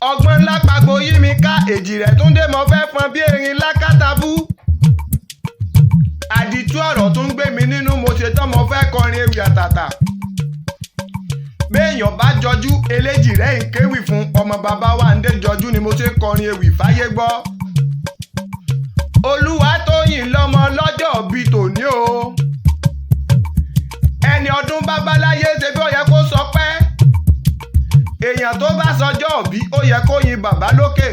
ọgbọ́n ńlá pagbo yí mi ká èjì rẹ̀ tún dé mo fẹ́ fọn bí erin lákàtàbú. àdìtú ọ̀rọ̀ tún gbé mi nínú mo ṣe tán mo fẹ́ kọrin ewì àtàtà. béèyàn bá jọjú eléjì rẹ̀ ń kéwì fún ọmọ bàbá wa ń dé jọjú ni mo ṣe kọrin ewì fáyé gbọ́. Olúwatóyìn lọ́mọ lọ́jọ́ bíi tòní o. ẹni ọdún babaláyé ṣe bí ó yẹ kó sọ pé èèyàn tó bá sọjọ́ òbí ó yẹ kó yin bàbá lókè.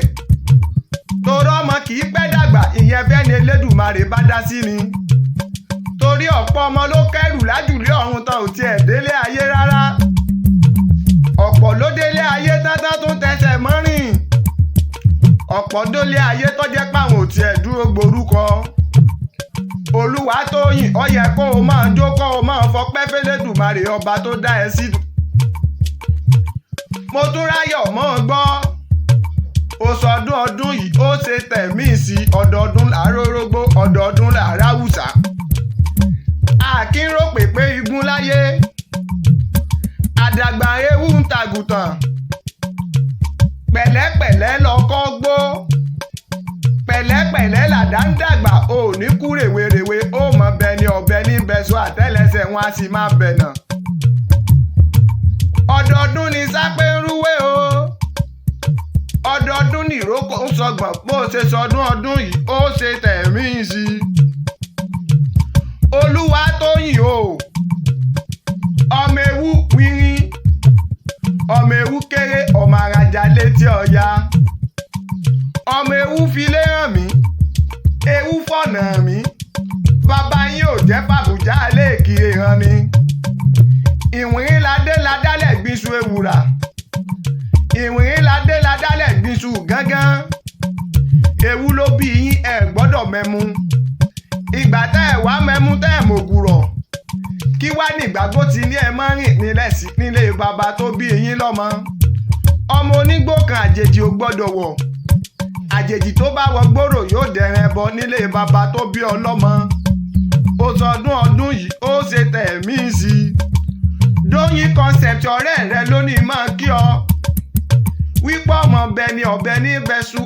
torí ọmọ kì í pẹ́ dàgbà ìyẹn bẹ́ẹ̀ ni Elédùmarè bá dá sí ni. torí ọ̀pọ̀ ọmọ ló kẹ́rù lájùlé ọ̀run tán ò tiẹ̀ délé ayé rárá. ọ̀pọ̀ ló délé ayé tátá tún tẹsẹ̀ mọ́rìn. ọ̀pọ̀ dólé ayé tó jẹ́ páwọn ò tiẹ̀ dúró gborúkọ. Olúwatóyìn ó yẹ kó o máa jó kó o máa fọpẹ́ f'Elédùmarè ọba tó dá ẹ sí. mo tún ráyọ̀ mọ́ ọ gbọ́. oṣọdún ọdún yìí ó ṣe tẹ̀mí sí ọdọọdún làárórógbó ọdọọdún làáráwùsà. àkínrò pèpé igun láyé. àdàgbà ewu ń tàgùtàn. pẹ̀lẹ́pẹ̀lẹ́ lọ́kọ́ gbó. pẹ̀lẹ́pẹ̀lẹ́ làdá ń dàgbà ò ní kú rèwerèwe ó mọ bẹni ọ̀bẹ ní bẹ̀sọ àtẹ́lẹsẹ̀ wọn a sì máa bẹ̀nà. ọdọọdún ni sápé ń rúwé o. ọdọọdún ni ìrókò ń sọgbọ̀n bó ṣe sọdún ọdún yìí ó ṣe tẹ̀mí sí i. Olúwatóyìn o. ọmọ ewu wírín. ọmọ ewu kéré ọmọ arajà létí ọya. ọmọ ewu filé hàn mí. ewu fọ̀nà mí. bàbá yín ò jẹ́ fàbùjá léèkìrè hàn ni. ìwìnrín ládé ládálẹ̀ gbìṣù ewùrà. ìwìnrín ládé ládálẹ̀ gbìṣù gángan. ewu ló bí yín ẹ gbọ́dọ̀ mẹ́mu. ìgbà tẹ́ ẹ wá mẹ́mu tẹ́ ẹ mògùrọ̀. kí wá nígbàgbọ́ ti ní ẹ máa rìn nílé bàbá tó bí yín lọ́mọ. ọmọ onígbó kan àjèjì ò gbọ́dọ̀ wọ̀. àjèjì tó bá wọ gbòòrò yóò dẹ̀rẹ̀ ẹbọ nílé bàbá tó bí ọlọ́mọ. oṣọdún ọdún yìí ó ṣe tẹ̀mí sí i. Dóyin Concept ọ̀rẹ́ rẹ lónìí máa kí ọ. wípé ọmọ ọbẹ̀ ni ọbẹ̀ ní bẹ́sù.